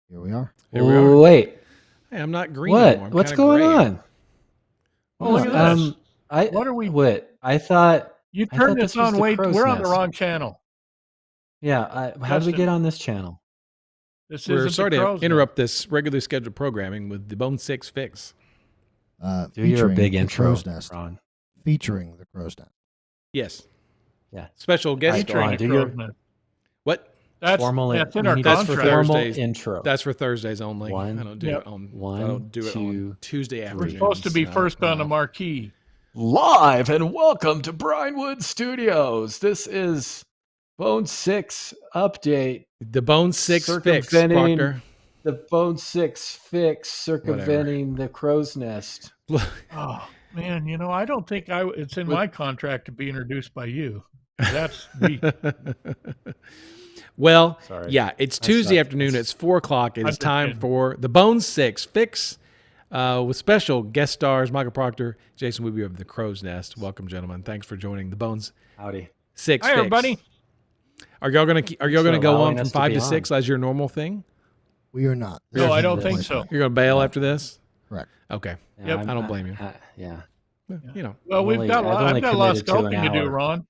Here we are. Here we are. Wait. Hey, I'm not green anymore. I'm What's kinda going gray. on? Oh, look at this. What are we- I thought. You I turned thought this this was on. the Wait, crow's we're on the nest. wrong channel. Yeah. How did we Justin. get on this channel? This We're isn't sorry the to crow's interrupt this regularly scheduled programming with the Bone 6 fix. You're a Featuring big the intro, crow's nest. Ron. Featuring the crow's nest. Yes. Yeah. Special guest. Alright, Featuring Ron, the do your crow's nest. What? That's formal. that's in we our need a That's for contract. formal Thursdays. intro. That's for Thursdays only. One. I don't do Yep. it on. One, I don't do it on two, Tuesday We're afternoons. supposed to be No, first on the no. marquee. Live and welcome to Brinewood Studios. This is Bone 6 update. The Bone 6 fix, Circumventing- Proctor. The Bone 6 fix circumventing the crow's nest. Oh man, I don't think it's in my contract to be introduced by you. That's weak. Well, Sorry. yeah, it's I Tuesday suck. afternoon. It's 4:00. It I is time understand. for the Bone 6 fix with special guest stars Michael Proctor, Jason Weeby of the Crow's Nest. Welcome, gentlemen. Thanks for joining the Bones Howdy. 6 Hi, fix. everybody. Are y'all gonna go allowing on from us to 5 be to on. 6 as your normal thing? We are not. No, This I is don't the think place so. back. You're gonna bail after this? Correct. Okay. Yep. I don't blame you. Yeah. You know. Well, I've I've got a lot only of committed to an sculpting to do, hour. Ron.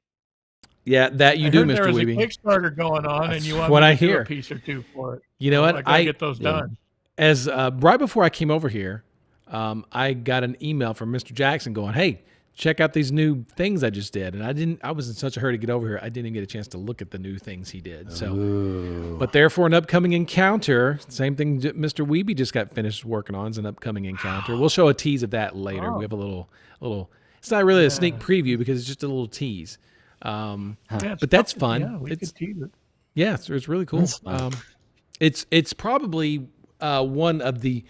Yeah, that you I do, heard Mr. there was Weeby. a Kickstarter going on, That's and you want what me I to do hear. a piece or two for it. You know what? I gotta get those yeah. done. As right before I came over here, I got an email from Mr. Jackson going, "Hey, check out these new things I just did." And I was in such a hurry to get over here, I didn't even get a chance to look at the new things he did. So, Ooh. but therefore, an upcoming encounter, same thing Mr. Weeby just got finished working on, is an upcoming encounter. We'll show a tease of that later. Oh. We have a little. It's not really a sneak preview because it's just a little tease. Yeah, But that's fun. Yeah, we It's- could tease it. Yeah, it's really cool. That's fun. It's probably one of the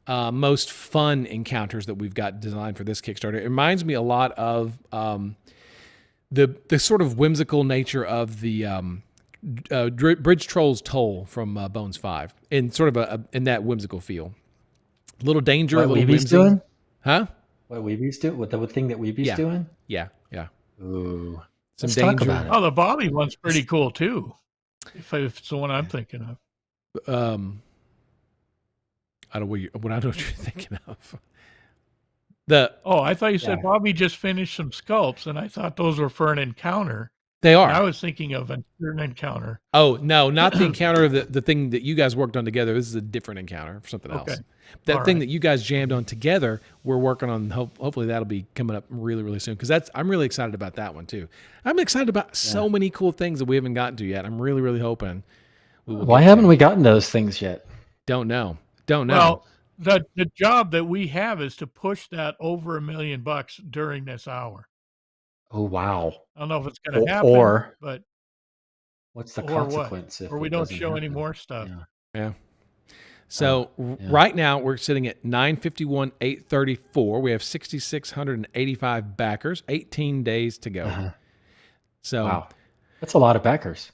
most fun encounters that we've got designed for this Kickstarter. It reminds me a lot of the sort of whimsical nature of the Bridge Trolls Toll from Bones 5, in sort of in that whimsical feel. A little danger, What a little Weeby's whimsy. doing? Huh? What Weeby's doing? What the thing that Weeby's Yeah. doing? Yeah. Ooh. Some Let's talk danger. about it. Oh, the Bobby one's pretty cool too. If it's the one I'm thinking of. I don't know what you're thinking of. Oh, I thought you said Yeah. Bobby just finished some sculpts, and I thought those were for an encounter. They And I are. was thinking of an encounter. Oh, no, not the encounter of the thing that you guys worked on together. This is a different encounter for something else. Okay. That All thing right. that you guys jammed on together, we're working on. Hopefully, that'll be coming up really, really soon. Because I'm really excited about that one too. I'm excited about so many cool things that we haven't gotten to yet. I'm really, really hoping we will. Why get haven't to. we gotten those things yet? Don't know. Don't know. Well, the job that we have is to push that over $1 million during this hour. Oh wow. I don't know if it's going Or- to happen, or- but What's the Or what? consequence if or we it don't doesn't show any happen? more stuff. Yeah. Yeah. So yeah. right now we're sitting at 951,834. We have 6,685 backers. 18 days to go. Uh-huh. So Wow. That's a lot of backers.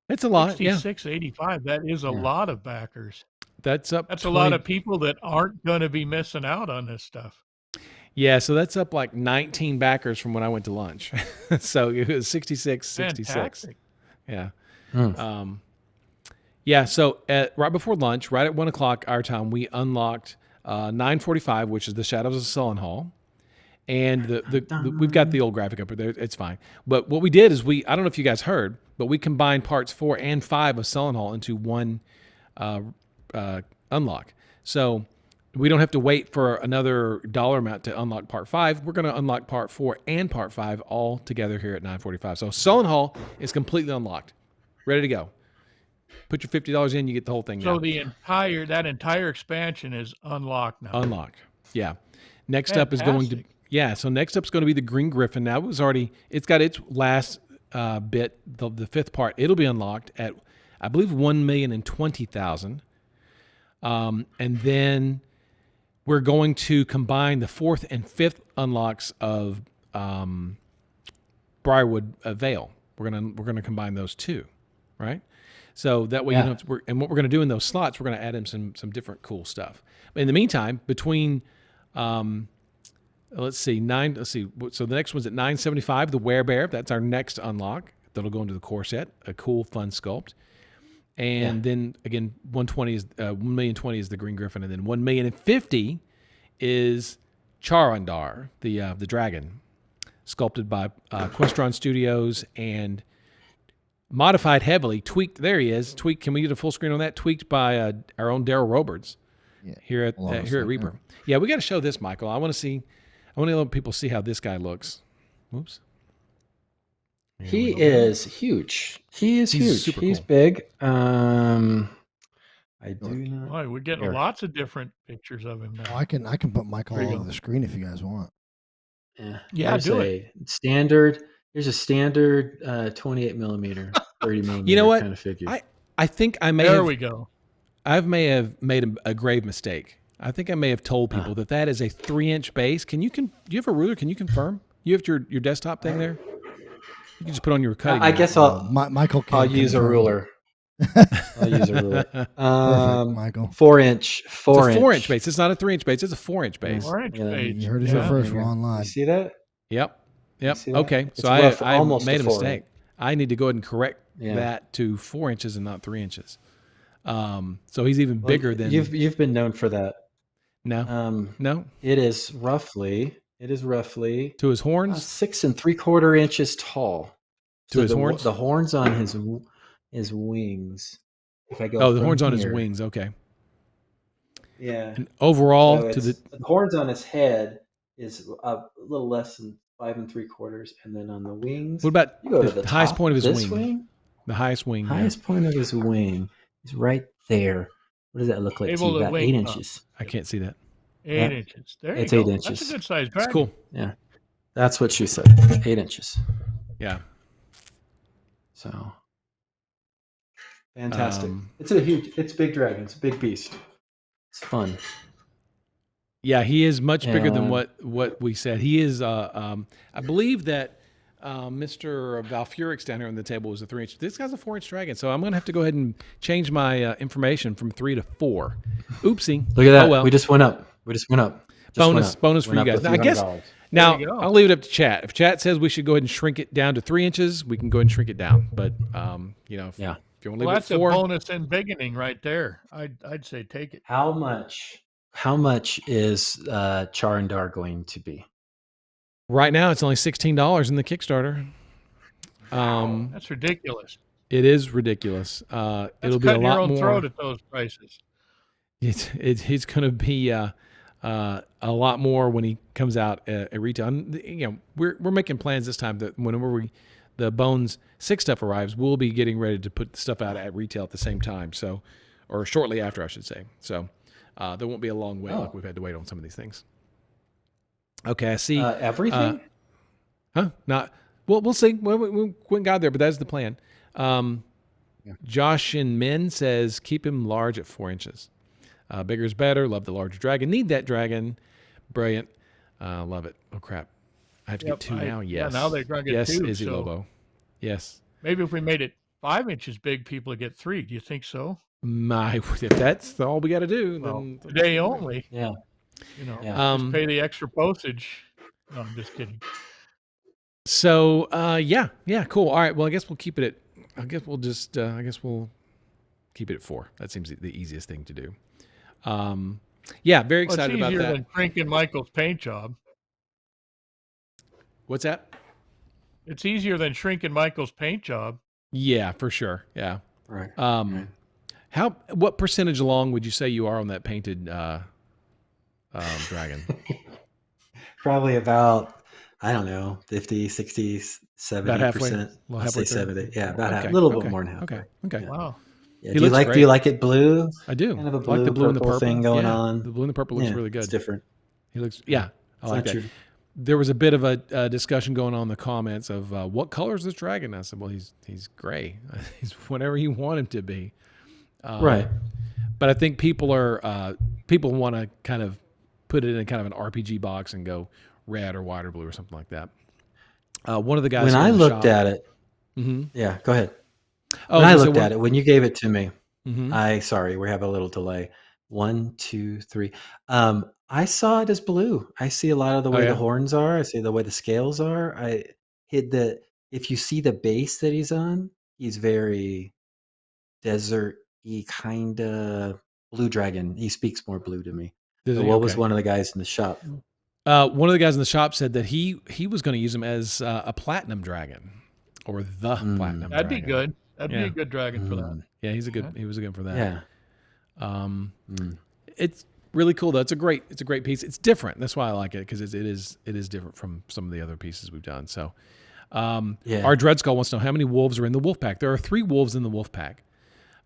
it's a lot. Yeah. 66.85. That is a Yeah. lot of backers. That's up. That's a lot of people that aren't going to be missing out on this stuff. Yeah, so that's up like 19 backers from when I went to lunch. So it was 66. Fantastic. Yeah. Hmm. Yeah, so right before lunch, right at 1 o'clock our time, we unlocked 945, which is the Shadows of Sullenhall. And we've got the old graphic up there. It's fine. But what we did is I don't know if you guys heard, but we combined parts 4 and 5 of Sullenhall into one unlock. So we don't have to wait for another dollar amount to unlock part 5. We're going to unlock part 4 and part 5 all together here at 945. So Sullenhall is completely unlocked, ready to go. Put your $50 in, you get the whole thing. So now. that entire expansion is unlocked now. Unlocked. Yeah. Next up is going to Fantastic. so next up is going to be the Green Griffin. Now it's got its last bit, the fifth part. It'll be unlocked at I believe 1,020,000. And then we're going to combine the 4th and 5th unlocks of Briarwood Vale. We're gonna combine those two, right? So that way, Yeah. you don't have to, and what we're going to do in those slots, we're going to add in some different cool stuff. But in the meantime, between, let's see. So the next one's at 975, the Werebear. That's our next unlock. That'll go into the core set. A cool, fun sculpt. And then again, 120 is 1,020,000 is the Green Griffin, and then 1,050,000 is Charandar, the dragon, sculpted by Questron Studios and modified heavily, tweaked. There he is. Tweaked. Can we get a full screen on that? Tweaked by our own Daryl Roberts here at Reaper. Yeah, we got to show this, Michael. I want to see. I want to let people see how this guy looks. Whoops. He is huge. He's huge. He's cool. big. I do not. Boy, we're getting lots of different pictures of him now. Oh, I can put Michael all over the screen if you guys want. Yeah, do it. Standard. Here's a standard 28 millimeter, 30 millimeter. You know what? Kind of figure. I think I may. There we go. I may have made a grave mistake. I think I may have told people that is a 3-inch base. Do you have a ruler? Can you confirm? You have your desktop thing there? You can just put on your cutting. I guess Michael. I'll use a ruler. I'll use a ruler. Perfect, Michael. 4-inch. It's a 4-inch base. It's not a 3-inch base. It's a 4-inch base. 4-inch base. You heard it here first. We're on live. You see that? Yep. that? Okay. It's So I made a mistake. I need to go ahead and correct that to 4 inches and not 3 inches. So he's even bigger than you've been known for that. No. No. It is roughly to his horns 6 3/4 inches tall. To his horns. The horns on his wings. If I go. Oh, the horns on his wings. Okay. Yeah. And overall, So the horns on his head is a little less than 5 3/4, and then on the wings. What about the highest point of his this wing? The highest wing. Highest point of his wing is right there. What does that look like to you? About 8 inches. I can't see that. 8 inches. There it's you go. 8 inches. That's a good size dragon. That's cool. Yeah. That's what she said. 8 inches. Yeah. So fantastic. It's a big dragon. It's a big beast. It's fun. Yeah, he is much bigger than what we said. He is. I believe that Mr. Valfurix down here on the table was a 3-inch. This guy's a 4-inch dragon, so I'm going to have to go ahead and change my information from 3 to 4. Oopsie. Look at that. Oh, well. We just went up. Bonus for you guys. Now, I guess. Now I'll leave it up to chat. If chat says we should go ahead and shrink it down to 3 inches, we can go ahead and shrink it down. But if you want to leave it that's at 4, a bonus in beginning right there. I'd say take it. How much is Charandar going to be? right now it's only $16 in the Kickstarter. That's ridiculous. It is ridiculous. It'll be a lot your own more. throat at those prices. It's going to be a lot more when he comes out at retail. And, we're making plans this time that whenever the Bones 6 stuff arrives, we'll be getting ready to put stuff out at retail at the same time. So, or shortly after, I should say. So there won't be a long wait like we've had to wait on some of these things. Okay, I see. Everything? Not. Well, we'll see. We went got there, but that's the plan. Josh and Min says keep him large at 4 inches. Bigger is better. Love the larger dragon. Need that dragon. Brilliant. Love it. Oh crap! I have to get 2 now. Yes. Yeah, now they're going to get 2. Yes, Izzy Lobo. Yes. Maybe if we made it 5 inches big, people would get 3. Do you think so? If that's all we got to do, then today only. Yeah. Just pay the extra postage. No, I'm just kidding. So, cool. All right. Well, I guess we'll keep it at. We'll keep it at 4. That seems the easiest thing to do. Very excited about that. It's easier than shrinking Michael's paint job. What's that? It's easier than shrinking Michael's paint job. Yeah, for sure. Yeah. Right. What percentage long would you say you are on that painted dragon? Probably about, I don't know, 50, 60, 70%. I'll say 70. Yeah, about half. A little bit more than half. Okay. Yeah. Wow. Yeah. Do you like it blue? I do. Kind of a I like the blue and the purple thing going on. The blue and the purple looks really good. It's different. He looks, I like that. There was a bit of a discussion going on in the comments of what color is this dragon? I said, well, he's gray. He's whatever you want him to be. Right. But I think people want to kind of put it in kind of an RPG box and go red or white or blue or something like that. One of the guys when I looked at it, yeah, go ahead. When I looked at it, when you gave it to me, sorry, we have a little delay. 1, 2, 3. I saw it as blue. I see a lot of the way the horns are. I see the way the scales are. If you see the base that he's on, he's very desert-y kind of blue dragon. He speaks more blue to me. So what was one of the guys in the shop? One of the guys in the shop said that he was going to use him as a platinum dragon, or the platinum. That'd dragon. be good. That'd be a good dragon for that. Yeah, he was good for that. Yeah. It's really cool though. It's a great piece. It's different. That's why I like it, because it is different from some of the other pieces we've done. So, our Dread Skull wants to know how many wolves are in the wolf pack. There are 3 wolves in the wolf pack.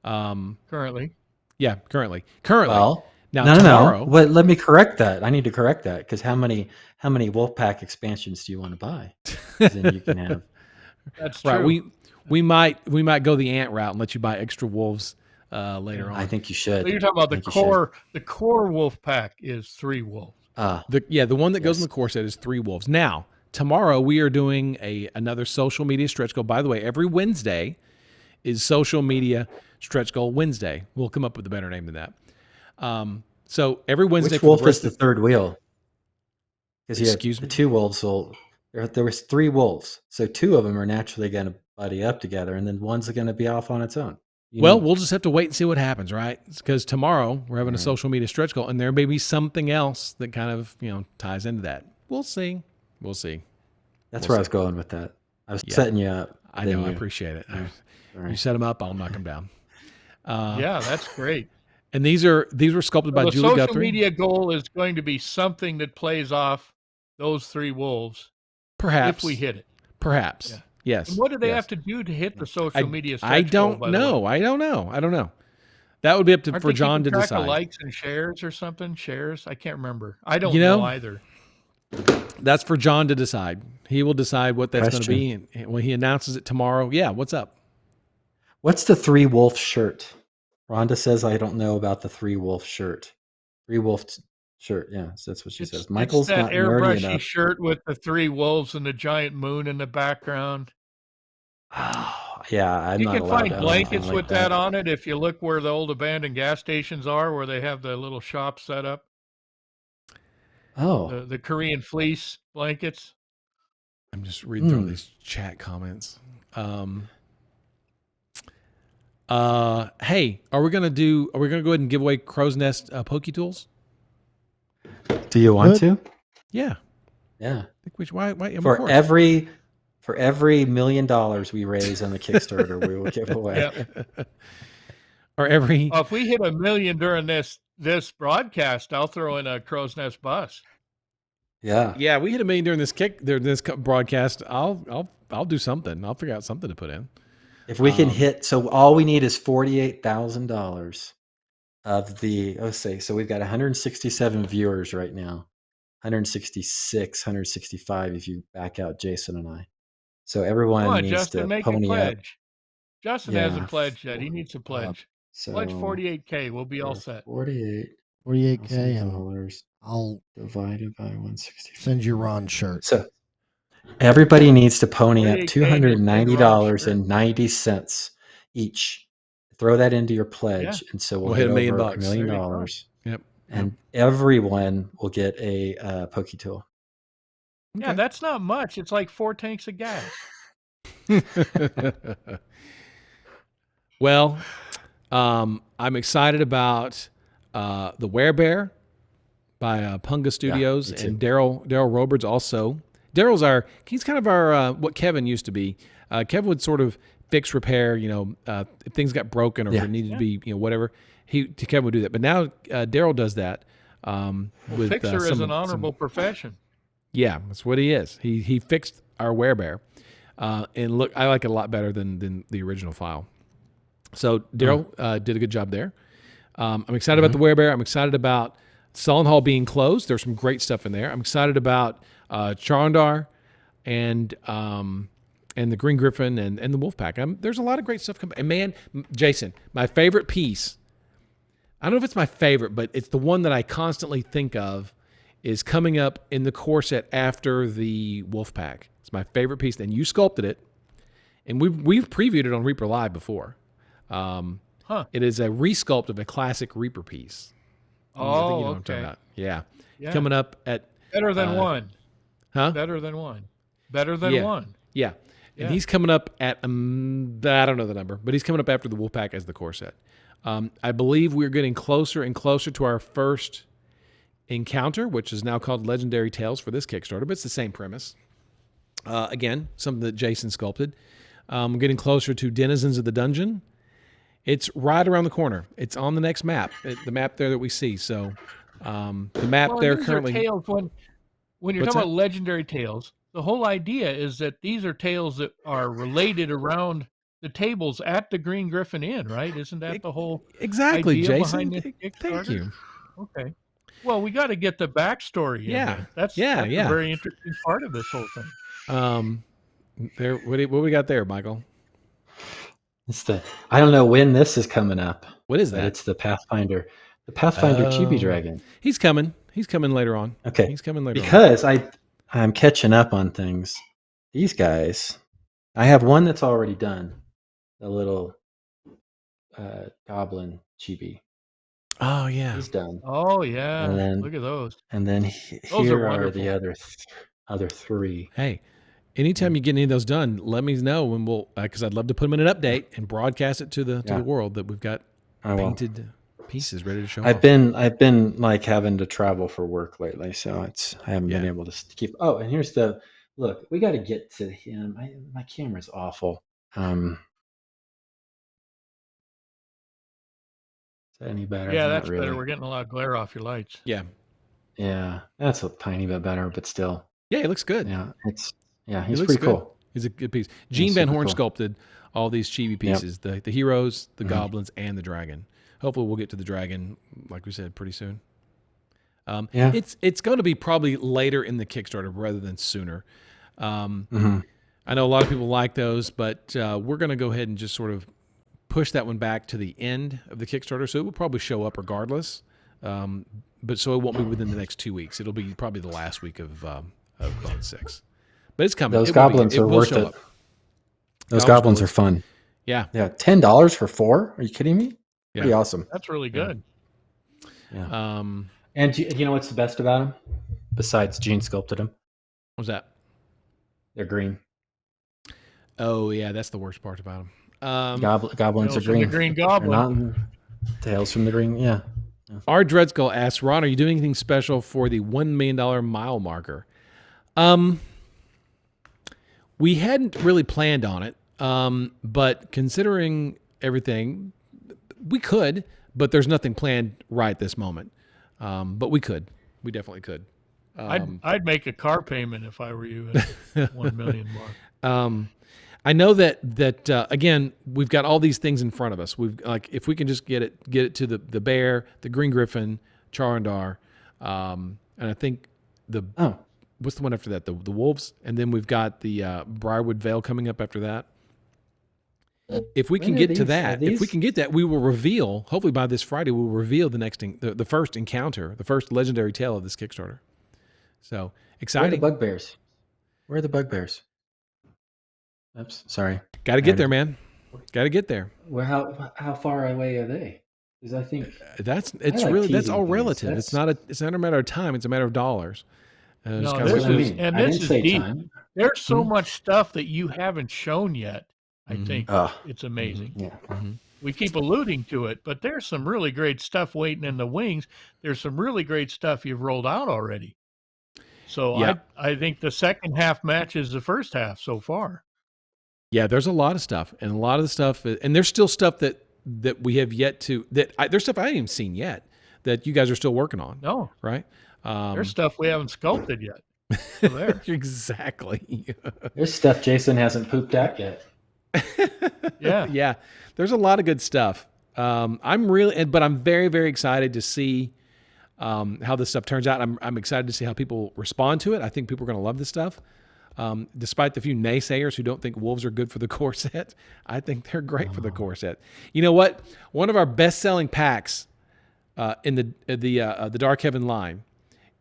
Currently. Yeah, currently. Well, now no. But let me correct that. I need to correct that, because how many Wolfpack expansions do you want to buy? Then you can have. That's right. true. We might go the ant route and let you buy extra wolves later on. I think you should. So you're talking about the core. The core wolf pack is 3 wolves. The one that goes in the core set is 3 wolves. Now, tomorrow we are doing another social media stretch goal. By the way, every Wednesday is social media stretch goal Wednesday. We'll come up with a better name than that. So every Wednesday. Which wolf is the third wheel? Because Excuse me? The 2 wolves there was 3 wolves, so 2 of them are naturally going to buddy up together, and then one's going to be off on its own. We'll just have to wait and see what happens, right? Because tomorrow we're having a social media stretch goal, and there may be something else that kind of ties into that. We'll see. That's where I was going with that. I was setting you up. I know. I appreciate it. You set them up, I'll knock them down. Yeah, that's great. And these were sculpted by Julie Guthrie. The social media goal is going to be something that plays off those 3 wolves. Perhaps. If we hit it. Perhaps. Yeah. Yes. And what do they have to do to hit the social media stretch I don't goal, know. I don't know. That would be up for John to decide. Likes and shares or something? Shares? I can't remember. I don't know either. That's for John to decide. He will decide what that's going to be. And when he announces it tomorrow, what's up? What's the 3 wolf shirt? Rhonda says, I don't know about the 3 wolf shirt. 3 wolf shirt. Yeah, that's what she says. Michael's that not nerdy enough. shirt with the 3 wolves and the giant moon in the background. Oh, yeah, I'm you not can allowed find to blankets with that on it if you look where the old abandoned gas stations are, where they have the little shop set up. Oh, the Korean fleece blankets. I'm just reading through these chat comments. Hey, are we gonna go ahead and give away Crow's Nest Poke Tools? Do you want to? Yeah. Yeah. Why, for every $1 million we raise on the Kickstarter, we will give away. Or every. If we hit $1 million during this broadcast, I'll throw in a Crow's Nest bus. Yeah. Yeah, we hit $1 million during this broadcast. I'll do something. I'll figure out something to put in. If we can hit, so all we need is $48,000 of the, so we've got 167 viewers right now, 166, 165 if you back out Jason and I. So everyone needs Justin, to pony up. Justin hasn't pledged yet. He needs to pledge. So pledge 48K. We'll be all set. 48K, and I'll divided by 160. Send you Ron's shirt. So everybody needs to pony up $290.90 each. Throw that into your pledge, and so we'll hit $1 million. $1 million. Yep. And everyone will get a Poke Tool. Yeah, that's not much. It's like 4 tanks of gas. Well, I'm excited about the Werebear by Punga Studios, and Daryl Roberts also. He's kind of our what Kevin used to be. Kevin would sort of fix, repair, if things got broken or if it needed to be, whatever. Kevin would do that. But now Daryl does that. Fixer is an honorable profession. Yeah, that's what he is. He fixed our Werebear. And look, I like it a lot better than the original file. So Daryl did a good job there. I'm excited about the Werebear. I'm excited about Sullen Hall being closed. There's some great stuff in there. I'm excited about Charndar and the Green Griffin and the Wolfpack. There's a lot of great stuff coming. And man, Jason, my favorite piece, I don't know if it's my favorite, but it's the one that I constantly think of, is coming up in the core set after the Wolfpack. It's my favorite piece. And you sculpted it, and we've previewed it on Reaper Live before. It is a resculpt of a classic Reaper piece. Oh, I think you know what I'm okay. talking about. Yeah. Coming up at better than one. Huh? Better than one. Better than one. Yeah. And he's coming up at, I don't know the number, but he's coming up after the Wolfpack as the core set. I believe we're getting closer and closer to our first encounter, which is now called Legendary Tales for this Kickstarter, but it's the same premise. Again, something that Jason sculpted. We're getting closer to Denizens of the Dungeon. It's right around the corner. It's on the next map, the map there that we see. So the map there currently... Tales when you're talking about Legendary Tales, the whole idea is that these are tales that are related around the tables at the Green Griffin Inn, right? Isn't that the whole exactly, idea Jason? Behind this Thank you. Okay. Well, we got to get the backstory. Yeah, that's a very interesting part of this whole thing. There, what we got there, Michael? It's I don't know when this is coming up. What is that? It's the Pathfinder. The Pathfinder Chibi Dragon. He's coming. He's coming later on. Okay. He's coming later because I'm catching up on things. These guys, I have one that's already done. A little goblin chibi. Oh yeah. He's done. Oh yeah. And then, look at those. And then here are the other three. Hey, anytime you get any of those done, let me know, and we'll because I'd love to put them in an update and broadcast it to the world that we've got painted pieces ready to show. I've been like having to travel for work lately, so I haven't been able to keep. Oh, and here's the look. We got to get to him. My camera's awful. Is that any better? Yeah, that's better. We're getting a lot of glare off your lights. Yeah. Yeah, that's a tiny bit better, but still. Yeah, he looks good. Yeah, he's pretty cool. He's a good piece. Gene Van Horn sculpted all these chibi pieces, the heroes, the goblins, and the dragon. Hopefully we'll get to the dragon, like we said, pretty soon. It's going to be probably later in the Kickstarter rather than sooner. I know a lot of people like those, but we're going to go ahead and just sort of push that one back to the end of the Kickstarter, so it will probably show up regardless. But so it won't be within the next 2 weeks. It'll be probably the last week of Bone 6. But it's coming. Those goblins are worth it. Those goblins are fun. Yeah. Yeah. $10 for 4? Are you kidding me? Yeah. Pretty awesome. That's really good. Yeah. And you know what's the best about them? Besides Gene sculpted them. What's that? They're green. Oh yeah, that's the worst part about them. Goblins are green. The Green Goblin. Tales from the Green. Yeah. Our Dreadskull asks, Ron, are you doing anything special for the $1 million mile marker? We hadn't really planned on it, but considering everything, we could, but there's nothing planned right this moment. But we could. We definitely could. I'd make a car payment if I were you at 1 million mark. I know that again, we've got all these things in front of us. We've if we can just get it to the bear, the Green Griffin, Charandar, and I think what's the one after that? The wolves, and then we've got the Briarwood Vale coming up after that. If we can get to that, we will reveal. Hopefully by this Friday, we'll reveal the next the first encounter, the first legendary tale of this Kickstarter. So exciting! Where are the bugbears? Where are the bugbears? Oops, sorry. Got to get there, man. Got to get there. Well, how far away are they? Because I think that's all relative. It's not a matter of time. It's a matter of dollars. This is deep. There's so much stuff that you haven't shown yet. I think it's amazing. Yeah. We keep alluding to it, but there's some really great stuff waiting in the wings. There's some really great stuff you've rolled out already. So I think the second half matches the first half so far. Yeah, there's a lot of stuff, and a lot of the stuff, and there's still stuff that we have yet to there's stuff I haven't even seen yet that you guys are still working on. No, right? There's stuff we haven't sculpted yet. So there. Exactly. There's stuff Jason hasn't pooped out yet. Yeah. There's a lot of good stuff. I'm very, very excited to see how this stuff turns out. I'm excited to see how people respond to it. I think people are going to love this stuff. Despite the few naysayers who don't think wolves are good for the core set, I think they're great for the core set. You know what? One of our best-selling packs in the Dark Heaven line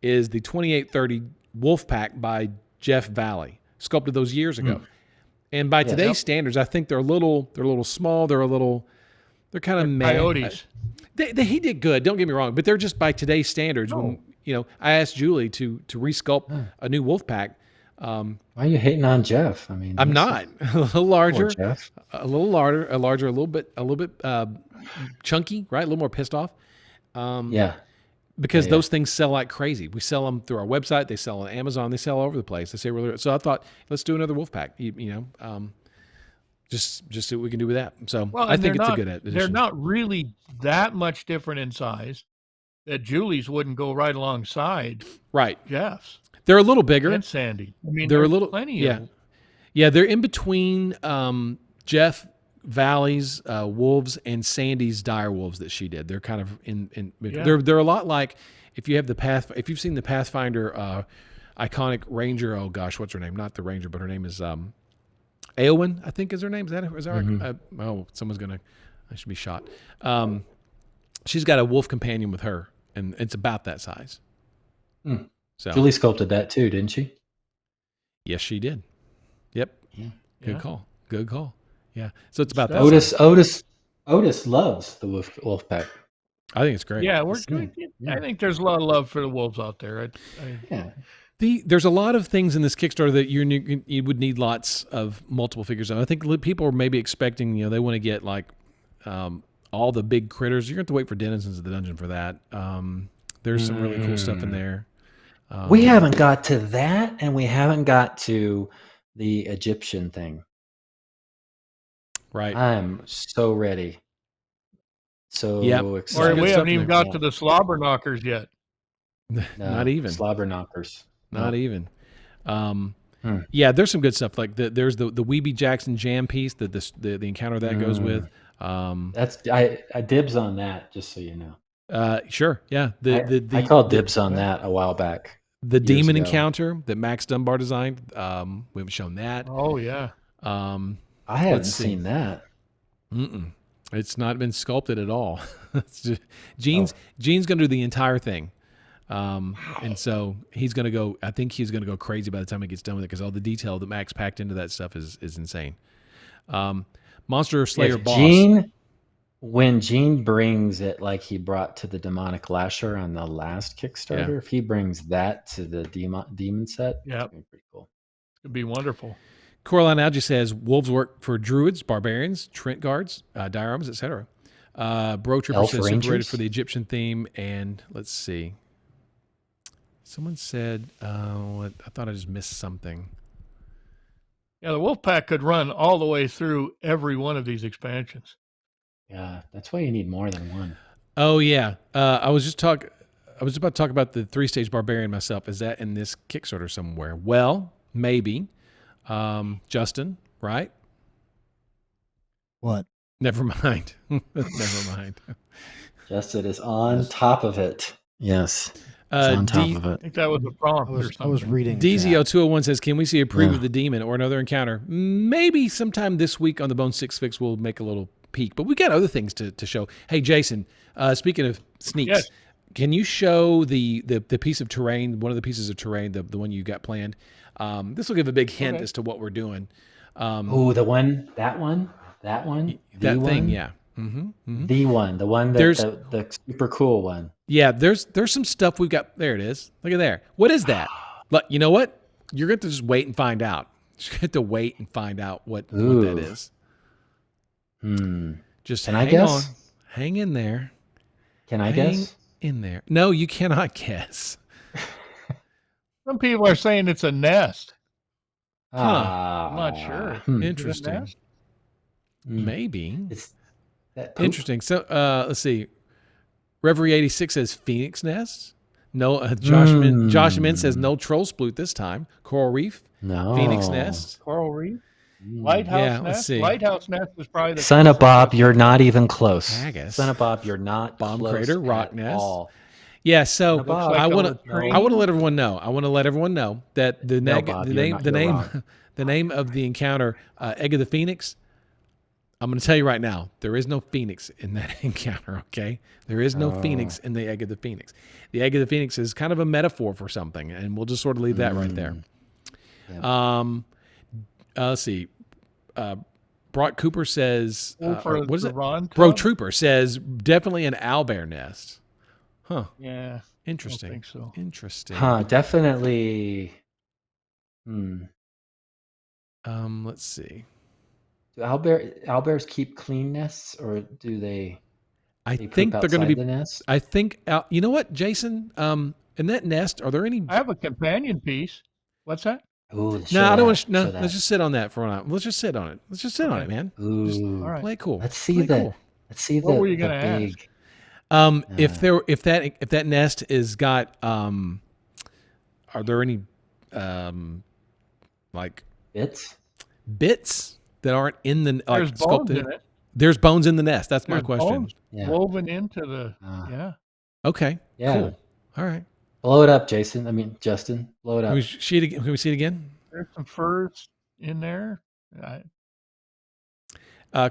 is the 2830 Wolf Pack by Jeff Valley. Sculpted those years ago. And by today's standards, I think they're a little small. They're kind of meh. Coyotes. He did good. Don't get me wrong, but they're just by today's standards. No. When I asked Julie to resculpt a new wolf pack, Why are you hating on Jeff? I mean, I'm not. A little larger, Jeff. a larger, a little bit chunky, right? A little more pissed off. Yeah. Because those things sell like crazy. We sell them through our website. They sell on Amazon. They sell all over the place. They say so. I thought, let's do another wolf pack. Just see what we can do with that. So I think it's a good addition. They're not really that much different in size. That Julie's wouldn't go right alongside Jeff's. They're a little bigger. And Sandy. I mean, they're a little plenty of. Yeah, they're in between Jeff Valley's wolves and Sandy's dire wolves that she did. They're kind of in they're a lot like if you've seen the Pathfinder iconic ranger. Oh gosh, what's her name? Not the ranger, but her name is Eowyn, I think is her name. Is that someone's gonna. I should be shot. She's got a wolf companion with her, and it's about that size. So Julie sculpted that too, didn't she? Yes, she did. Yep. Yeah. Good call. Yeah. So it's about that. Otis loves the wolf pack. I think it's great. Yeah, I think there's a lot of love for the wolves out there. There's a lot of things in this Kickstarter that you would need lots of multiple figures of. I think people are maybe expecting, they want to get like all the big critters. You're going to have to wait for Denizens of the Dungeon for that. There's some really cool stuff in there. We haven't got to that, and we haven't got to the Egyptian thing. Right. I'm so ready. So Or excited. we haven't even got to the slobber knockers yet. No, not even. Slobber knockers. Not even. Yeah, there's some good stuff. Like there's the Weeby Jackson jam piece, the encounter that goes with. That's I dibs on that, just so you know. Sure. Yeah. I called dibs on that a while back. The demon encounter that Max Dunbar designed. We haven't shown that. Oh yeah. I haven't seen that. It's not been sculpted at all. Gene's going to do the entire thing. And so he's going to go, I think he's going to go crazy by the time he gets done with it, because all the detail that Max packed into that stuff is insane. Monster Slayer boss. When Gene brings it like he brought to the Demonic Lasher on the last Kickstarter, if he brings that to the demon set, it's be pretty cool. It'd be wonderful. Coraline Algie says wolves work for druids, barbarians, Trent guards, direarms, etc. Bro Trooper says super rated for the Egyptian theme, and let's see. Someone said, I thought I just missed something. Yeah, the Wolfpack could run all the way through every one of these expansions. Yeah, that's why you need more than one. Oh yeah, I was about to talk about the Three-Stage Barbarian myself. Is that in this Kickstarter somewhere? Well, maybe. Justin, right? What? Never mind. Never mind. Justin is on top of it. Yes. On top of it. I think that was a prompt or something. I was reading. DZO201 says, can we see a preview of the demon or another encounter? Maybe sometime this week on the Bone 6 Fix we'll make a little peek, but we got other things to show. Hey, Jason, speaking of sneaks, can you show the piece of terrain, one of the pieces of terrain, the one you got planned? This will give a big hint as to what we're doing. That one? That thing, yeah. The one that the super cool one. Yeah, there's some stuff we've got. There it is. Look at there. What is that? Look, you know what? You're going to just wait and find out. Just have to wait and find out what that is. Just hang on. Hang in there. Can I guess? In there. No, you cannot guess. Some people are saying it's a nest. I'm not sure. Interesting. Maybe. It's that interesting. So let's see. Reverie 86 says Phoenix Nest. No, Josh Min says no troll sploot this time. Coral Reef. No. Phoenix Nest. Coral Reef. Lighthouse Nest. Let's see. Lighthouse Nest is probably the Son of Bob, you're not even close. Haggis. Son of Bob, you're not Bomb close Crater, Rock at Nest. all. Yeah, so I want to let everyone know. I want to let everyone know that the name of the encounter, Egg of the Phoenix. I'm going to tell you right now, there is no Phoenix in that encounter. Okay, there is no Phoenix in the Egg of the Phoenix. The Egg of the Phoenix is kind of a metaphor for something, and we'll just sort of leave that right there. Yeah. Let's see. Brock Cooper says, what is it? Bro Trooper says definitely an owlbear nest. Huh. Yeah. Interesting. I think so. Interesting. Huh. Definitely. Let's see. Do owlbears keep clean nests, or do they? I think they're going to be the nest. I think. You know what, Jason? In that nest, are there any? I have a companion piece. What's that? Ooh, no, I don't want. No, let's just sit on that for a while. Let's just sit on it. Let's just sit on it, man. Ooh, just all right. Play cool. Let's see that. Cool. Let's see what the, were you going to ask? If that nest is got are there any like bits that aren't in the There's bones in it. There's bones in the nest. That's my question. Woven into the Okay. Yeah. Cool. All right. Blow it up, Jason. I mean, Justin. Blow it up. Can we see it again? There's some furs in there.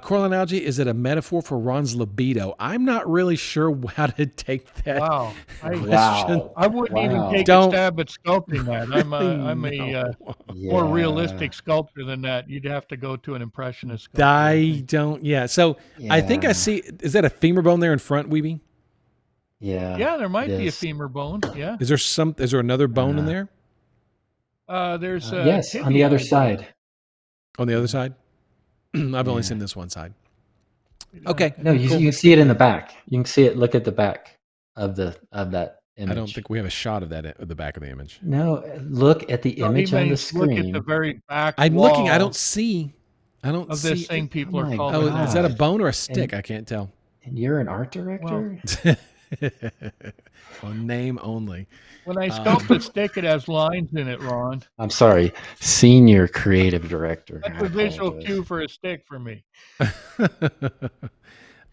Coraline algae, is it a metaphor for Ron's libido? I'm not really sure how to take that. Wow. I wouldn't even take a stab at sculpting that. I'm a more realistic sculptor than that. You'd have to go to an impressionist sculptor. So I think I see, is that a femur bone there in front, Weeby? Yeah. Yeah, there might be a femur bone. Yeah. Is there another bone in there? There's yes, on the other side. On the other side? I've only seen this one side. Okay. No, you can see it in the back. You can see it. Look at the back of that image. I don't think we have a shot of that at the back of the image. No, look at the image on the screen. Look at the very back. I'm looking. I don't see this thing. People are calling. Oh, is that a bone or a stick? I can't tell. And you're an art director? Well, name only. When I sculpt a stick, it has lines in it, Ron. I'm sorry, senior creative director. That's a visual cue for a stick for me.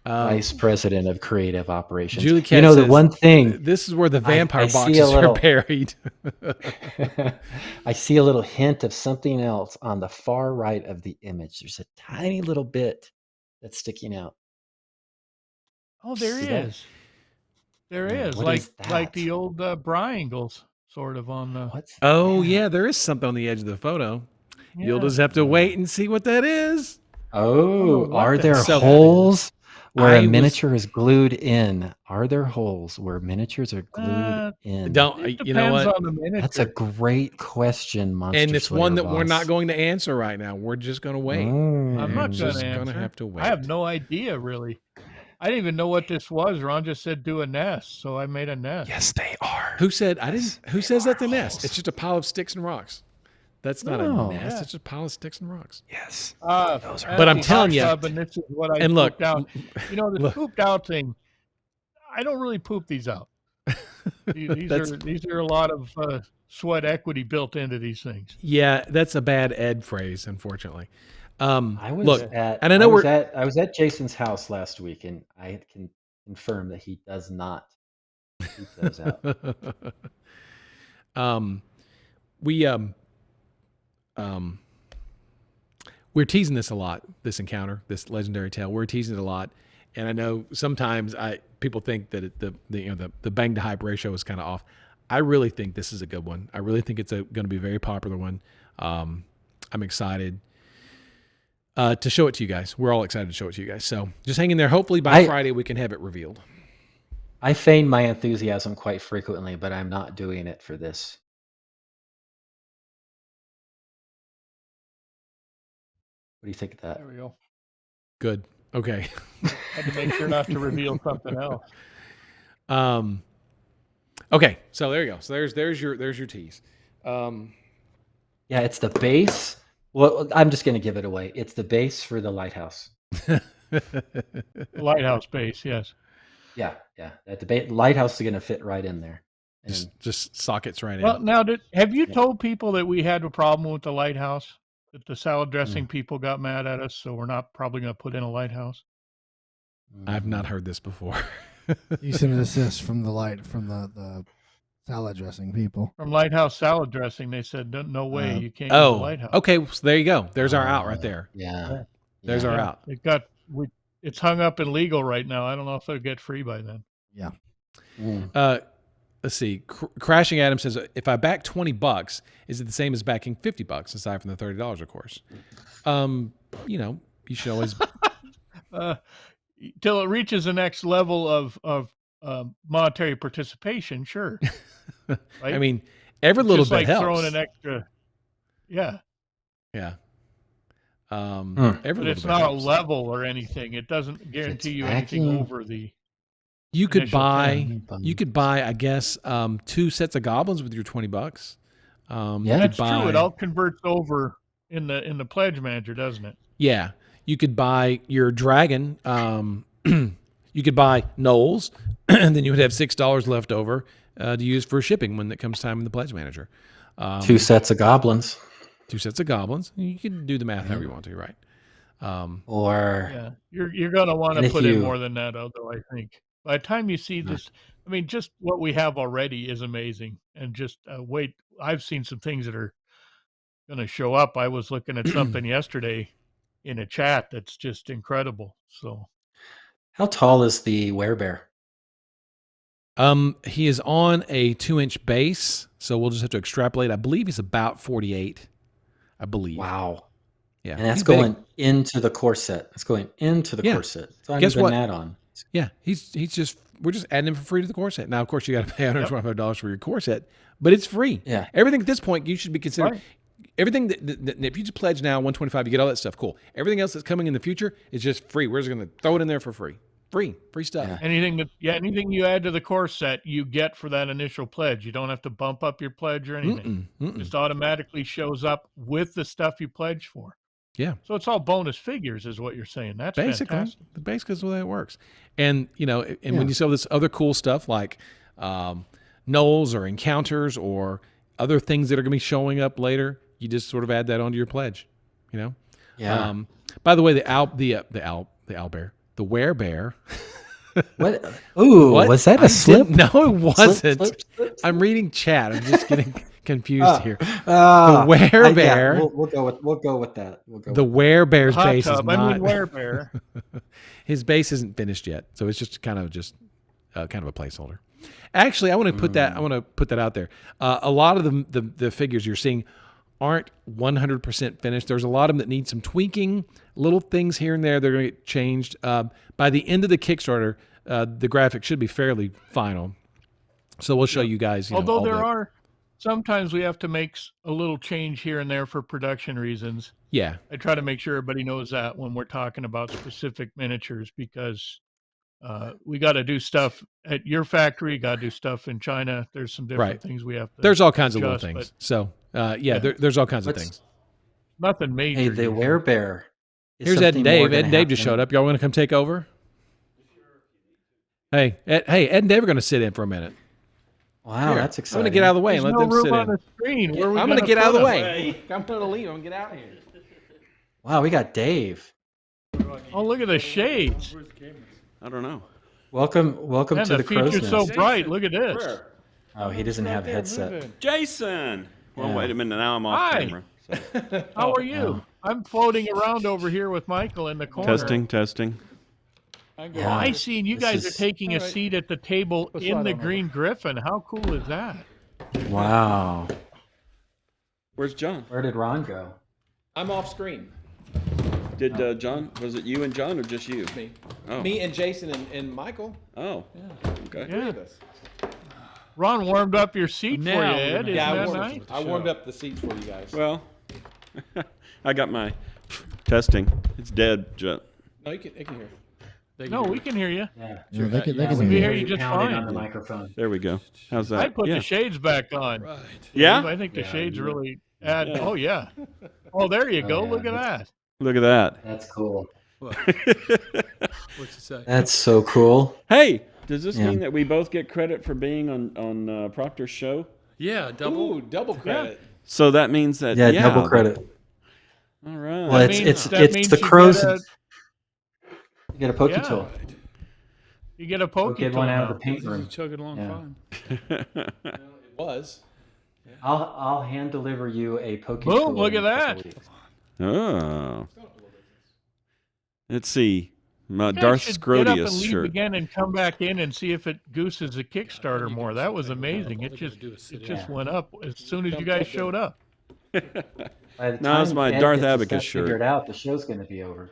Vice president of creative operations. Julie Cat says, the one thing. This is where the vampire boxes are buried. I see a little hint of something else on the far right of the image. There's a tiny little bit that's sticking out. Oh, there is. There is, like the old Briangles, sort of on the. There is something on the edge of the photo. Yeah. You'll just have to wait and see what that is. Are there holes where a miniature is glued in? Are there holes where miniatures are glued in? You know what? That's a great question, Monster And it's Slayer one that boss. we're not going to answer right now. We're just going to wait. I'm not just going to have to wait. I have no idea, really. I didn't even know what this was. Ron just said do a nest, so I made a nest. Yes, they are. Who said I didn't? Who says that's a nest? It's just a pile of sticks and rocks. That's not a nest. It's just a pile of sticks and rocks. Yes. But I'm telling you. And this is what I pooped out. You know, the pooped out thing. I don't really poop these out. These are a lot of sweat equity built into these things. Yeah, that's a bad Ed phrase, unfortunately. I was at Jason's house last week, and I can confirm that he does not keep those out. We're teasing this a lot. This encounter, this legendary tale, we're teasing it a lot, and I know sometimes people think that the bang to hype ratio is kind of off. I really think this is a good one. I really think it's going to be a very popular one. I'm excited to show it to you guys. We're all excited to show it to you guys. So just hang in there. Hopefully by Friday we can have it revealed. I feign my enthusiasm quite frequently, but I'm not doing it for this. What do you think of that? There we go. Good. Okay. Had to make sure not to reveal something else. Okay. So there you go. So there's your tease. Yeah, it's the base. Well, I'm just going to give it away. It's the base for the lighthouse. Lighthouse base, yes. Yeah. The lighthouse is going to fit right in there. Just sockets right in. Well, now, have you told people that we had a problem with the lighthouse? That the salad dressing people got mad at us, so we're not probably going to put in a lighthouse? I've not heard this before. You sent an assist from the salad dressing people. From Lighthouse Salad Dressing, they said, no way, you can't use the Lighthouse. Okay, so there you go. There's our out right there. Yeah. There's our out. It's hung up in legal right now. I don't know if it'll get free by then. Yeah. Let's see. Crashing Adam says, if I back $20, is it the same as backing $50 aside from the $30, of course? You should always till it reaches the next level of monetary participation, sure. Right? I mean, every little bit like helps. Throwing an extra. Yeah. Yeah. But it's not a level or anything. It doesn't guarantee you anything over the. You could buy, I guess, 2 sets of goblins with your $20. That's true. It all converts over in the pledge manager, doesn't it? Yeah. You could buy your dragon. You could buy Knowles, and then you would have $6 left over to use for shipping when it comes time in the pledge manager. 2 sets of goblins. 2 sets of goblins. You can do the math however you want to, right? You're going to want to put in more than that, though, I think. By the time you see this, I mean, just what we have already is amazing. And just wait, I've seen some things that are going to show up. I was looking at something yesterday in a chat that's just incredible. So, how tall is the werebear? He is on a 2-inch base, so we'll just have to extrapolate. I believe he's about 48. I believe. Wow. Yeah, and that's going into the core set. That's going into the core set. So guess what? Add-on. Yeah, we're just adding him for free to the core set. Now, of course, you got to pay $125 for your core set, but it's free. Yeah, everything at this point you should be considering. Right. Everything that if you just pledge now $125, you get all that stuff. Cool. Everything else that's coming in the future is just free. We're just going to throw it in there for free. Free stuff. Yeah. Anything you add to the core set, you get for that initial pledge. You don't have to bump up your pledge or anything. It just automatically shows up with the stuff you pledge for. Yeah. So it's all bonus figures, is what you're saying. That's fantastic. Basically, is the way it works. And when you sell this other cool stuff like Knowles or encounters or other things that are going to be showing up later, you just sort of add that onto your pledge. Yeah. By the way, the owlbear. The werebear. What? Ooh, what? Was that a slip? No, it wasn't. Slip. I'm reading chat. I'm just getting confused here. The werebear. We'll go with that. The werebear's base is not. Werebear. His base isn't finished yet, so it's just kind of a placeholder. Actually, I want to put that. I want to put that out there. A lot of the figures you're seeing aren't 100% finished. There's a lot of them that need some tweaking, little things here and there. They're going to get changed. By the end of the Kickstarter, the graphics should be fairly final. So we'll show you guys. Although there are sometimes we have to make a little change here and there for production reasons. Yeah, I try to make sure everybody knows that when we're talking about specific miniatures, because we got to do stuff at your factory. Got to do stuff in China. There's some different things we have to. There's all kinds of little things. So there's all kinds of things. Nothing major. Hey, the werebear. Here's Ed and Dave. Ed and Dave just showed up. Y'all want to come take over? Hey, Ed and Dave are going to sit in for a minute. Wow, that's exciting. I'm going to get out of the way and let them sit in. On the screen. I'm going to get out of the way. I'm going to leave. I'm going to get out of here. Wow, we got Dave. Oh, look at the shades. I don't know. Welcome to the crow's nest. So bright. Look at this. Where? Oh, he doesn't have a headset. Jason. Well, wait a minute. Now I'm off camera. So. How are you? I'm floating around over here with Michael in the corner. Testing. Yeah. I seen you guys are taking a seat at the table in the Green Griffin. How cool is that? Wow. Where's John? Where did Ron go? I'm off screen. Did John? Was it you and John or just you? Me. Oh. Me and Jason and Michael. Oh. Yeah. Okay. Yeah. Ron warmed up your seat for you, Ed. Isn't that nice? I warmed up the seats for you guys. Well, I got my testing. It's dead. No, it can hear. We can hear you. Yeah, they can hear you just fine on the microphone. There we go. How's that? I put the shades back on. Right. Yeah? I think the shades really add. Yeah. Oh, yeah. Oh, there you go. Look at that. Look at that. That's cool. What's it say? That's so cool. Hey, does this mean that we both get credit for being on Proctor's show? Yeah, double credit. Yeah. So that means that double credit. All right. Well, it's the crows. You get a Poke tool. You get a Poke tool. Get one out of the paint room. Chug it along fine. It was. Yeah. I'll hand deliver you a Poke tool. Boom! Look at that. Oh. Let's see. Darth Scrodius get up and leave shirt. Again and come back in and see if it gooses a Kickstarter more. That was amazing. It just went up as soon as you guys showed up. Now it's my Darth Abacus shirt. Figured out the show's going to be over.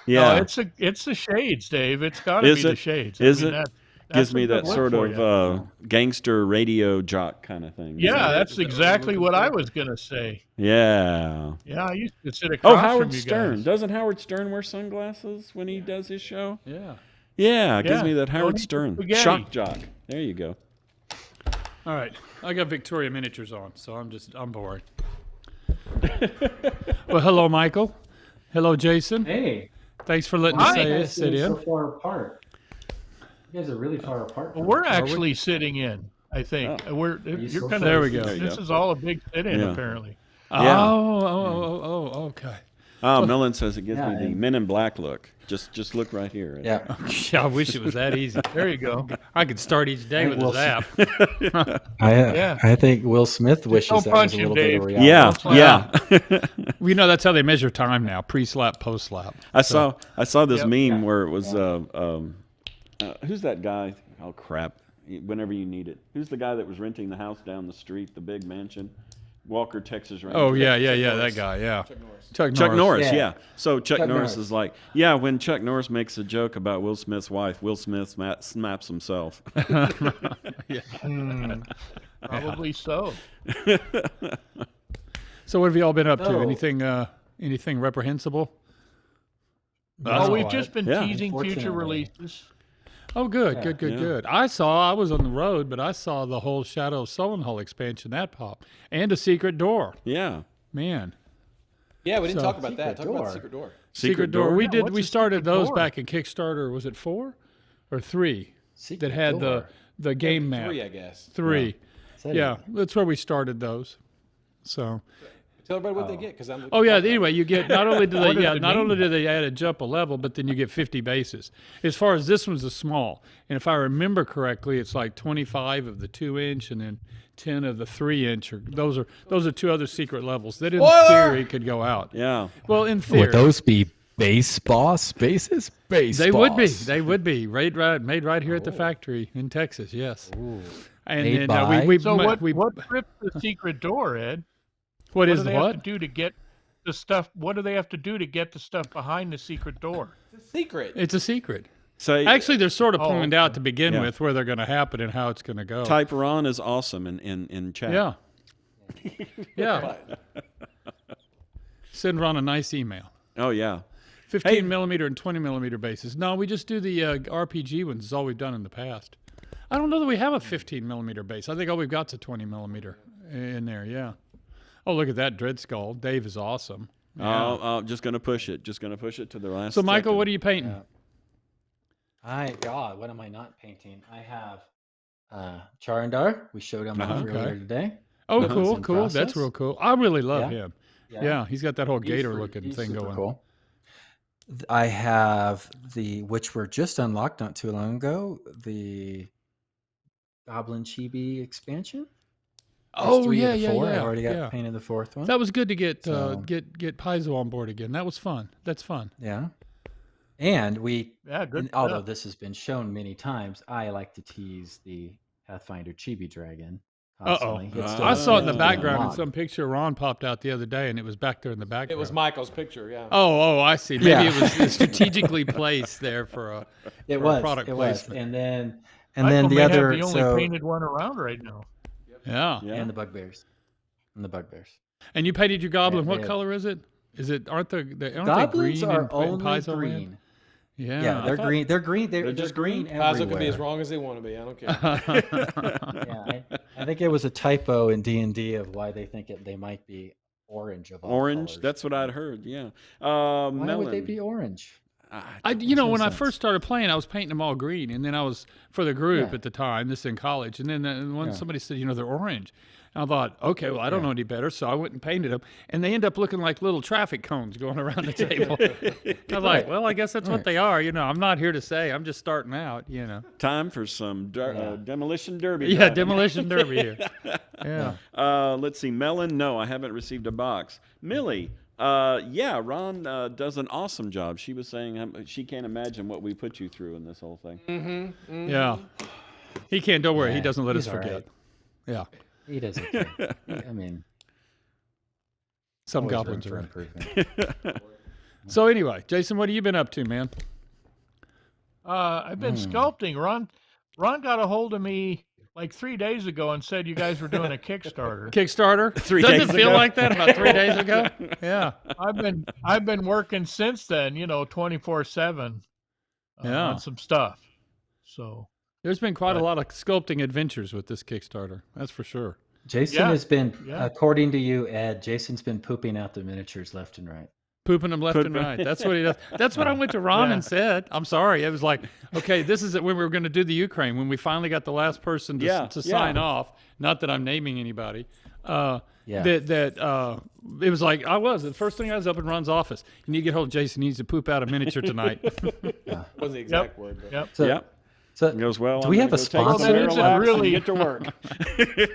Yeah, no, it's the shades, Dave. It's got to be the shades. Is it? Gives me that sort of gangster radio jock kind of thing. Yeah, that's exactly what I was going to say. Yeah. Yeah, I used to sit across Howard from you Stern. guys. Doesn't Howard Stern wear sunglasses when he does his show? Yeah. Yeah, it gives me that Howard Stern. Shock jock. There you go. All right. I got Victoria Miniatures on, so I'm bored. Well, hello, Michael. Hello, Jason. Hey. Thanks for letting us sit in. So far apart. You guys are really far apart. Well, we're actually sitting in, I think. You're kind of. There we go. This is all a big sit-in, apparently. Yeah. Oh, okay. Millen says it gives me the Men in Black look. Just look right here. Yeah. I wish it was that easy. There you go. I could start each day with a zap. I think Will Smith wishes that was a little bit of reality. Yeah. Well, that's how they measure time now: pre-slap, post-slap. I saw this meme where it was who's that guy? Oh crap! Whenever you need it, who's the guy that was renting the house down the street, the big mansion? Walker, Texas Ranger. Oh yeah, that guy, yeah. Chuck Norris, yeah. So Chuck Norris is like, when Chuck Norris makes a joke about Will Smith's wife, Will Smith snaps himself. Probably so. So what have you all been up to? Anything reprehensible? Well, we've just been teasing future releases. Oh, good. I was on the road, but I saw the whole Shadow of Sullenhull expansion that popped, and a Secret Door. Yeah, man. Yeah, we didn't talk about that. Talk about Secret Door. Secret Door. We started those back in Kickstarter. Was it 4 or 3 that had the game map? 3, I guess. 3. Yeah, that's where we started those. So. Tell everybody what they get, because I'm. Oh yeah. Anyway, you get not only do they add a jump a level, but then you get 50 bases. As far as this one's a small, and if I remember correctly, it's like 25 of the 2-inch and then 10 of the 3-inch. Those are 2 other secret levels that in theory could go out. Yeah. Well, in theory. Would those be base boss bases? They would be. They would be made right here at the factory in Texas. Yes. Ooh. And then So what trips the Secret Door, Ed? What do they have to do to get the stuff? What do they have to do to get the stuff behind the Secret Door? It's a secret. So actually, they're sort of pointed out to begin with where they're going to happen and how it's going to go. Type Ron is awesome in chat. Yeah. Yeah. Send Ron a nice email. Oh yeah. 15 millimeter and 20 millimeter bases. No, we just do the RPG ones. It's all we've done in the past. I don't know that we have a 15 millimeter base. I think all we've got's a 20 millimeter in there. Yeah. Oh, look at that Dread Skull. Dave is awesome. Yeah. Just going to push it. Just going to push it to the last So, Michael, second. what are you painting? What am I not painting? I have Charandar. We showed him off earlier today. Oh, cool. That's real cool. I really love him. Yeah, he's got that whole gator-looking thing going. Cool. I have which were just unlocked not too long ago, the Goblin Chibi expansion. Oh yeah. I already got painted the 4th one. That was good to get Paizo on board again. That was fun. That's fun. Yeah. And although stuff. this has been shown many times, I like to tease the Pathfinder Chibi Dragon. I saw it in the background in some picture Ron popped out the other day, and it was back there in the background. It was Michael's picture, yeah. Oh, I see. Maybe it was strategically placed there for a product placement. And then Michael the other have the only painted one around right now. Yeah. And the Bugbears. And you painted your goblin. What color is it? Aren't they goblins green are in only Paizo green. Land? Yeah. Yeah, they're green. They're green. They're just green everywhere. Paizo can be as wrong as they want to be. I don't care. Yeah, I think it was a typo in D&D of why they think they might be orange of all Orange? colors. That's what I'd heard, yeah. Why Melon. would they be orange? When I first started playing, I was painting them all green, and then I was for the group at the time. This in college, and then when somebody said, they're orange, and I thought, okay, well, I don't know any better, so I went and painted them, and they end up looking like little traffic cones going around the table. I was like, well, I guess that's what they are. I'm not here to say. I'm just starting out. Time for some demolition derby. Yeah, demolition derby here. Yeah. Let's see, Melon. No, I haven't received a box. Millie. Ron does an awesome job. She was saying she can't imagine what we put you through in this whole thing. Mm-hmm. Yeah. He can't. Don't worry. He doesn't let us forget. Right. Yeah. He doesn't care. I mean, some goblins are improvement. So anyway, Jason, what have you been up to, man? I've been sculpting. Ron Ron got a hold of me like 3 days ago and said you guys were doing a Kickstarter. Kickstarter? 3 Doesn't days it feel ago? like that about 3 days ago? Yeah. I've been working since then, 24/7 on some stuff. So there's been quite a lot of sculpting adventures with this Kickstarter. That's for sure. Jason has been, according to you, Ed, Jason's been pooping out the miniatures left and right. Pooping them left and right. That's what he does. That's what I went to Ron and said. I'm sorry. It was like, okay, this is it when we were going to do the Ukraine, when we finally got the last person to sign off. Not that I'm naming anybody. It was like, the first thing I was up in Ron's office. You need to get hold of Jason. He needs to poop out a miniature tonight. Was the exact word. So it goes well. Do we have a sponsor? Really get to work.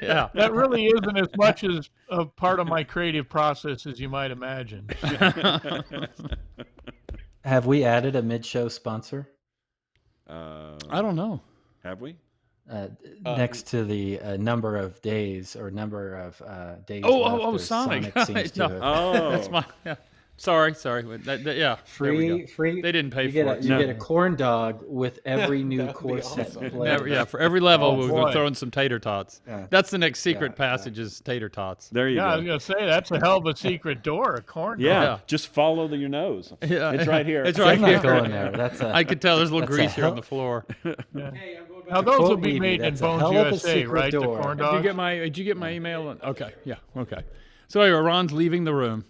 That really isn't as much as a part of my creative process as you might imagine. Have we added a mid-show sponsor? I don't know. Have we? Next to the number of days or number of days. Sonic. Seems No. to have, That's my. Yeah. Sorry. Free. They didn't pay for it. You get a corn dog with every new core set. For every level, we're throwing some tater tots. Yeah. That's the next secret passage is tater tots. There you go. I was going to say, that's a hell of a secret door, a corn dog. Yeah, just follow your nose. It's right here. It's right here. Not going there. I could tell there's a little grease here on the floor. Hey, now, those will be made in Bones USA, right? Door. The corn dogs? Did you get my email? Okay, yeah, okay. So anyway, Ron's leaving the room.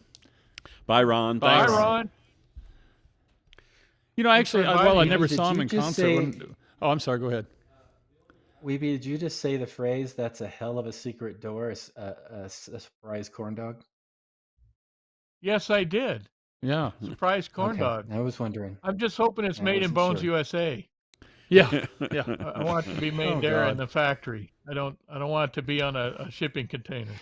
Bye, Ron. Bye, Ron. Actually, I never saw him in concert. I'm sorry. Go ahead. Weeby, did you just say the phrase, that's a hell of a secret door, a surprise corn dog? Yes, I did. Yeah. Surprise corn dog. I was wondering. I'm just hoping it's made in Bones USA. Yeah. I want it to be made there in the factory. I don't want it to be on a shipping container.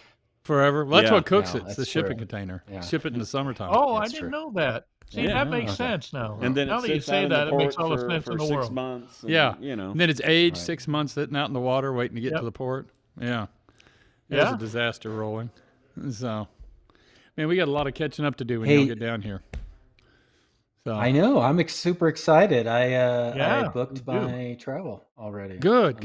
Forever. Well, that's what cooks it. It's the shipping container. Yeah. Ship it in the summertime. Oh, I didn't know that. See, that makes sense now. And then now that you say that, it makes all the sense in the world. 6 months. And, And then it's aged 6 months sitting out in the water waiting to get to the port. Yeah. It was a disaster rolling. So, man, we got a lot of catching up to do when you get down here. So I know. I'm super excited. I booked my travel already. Good.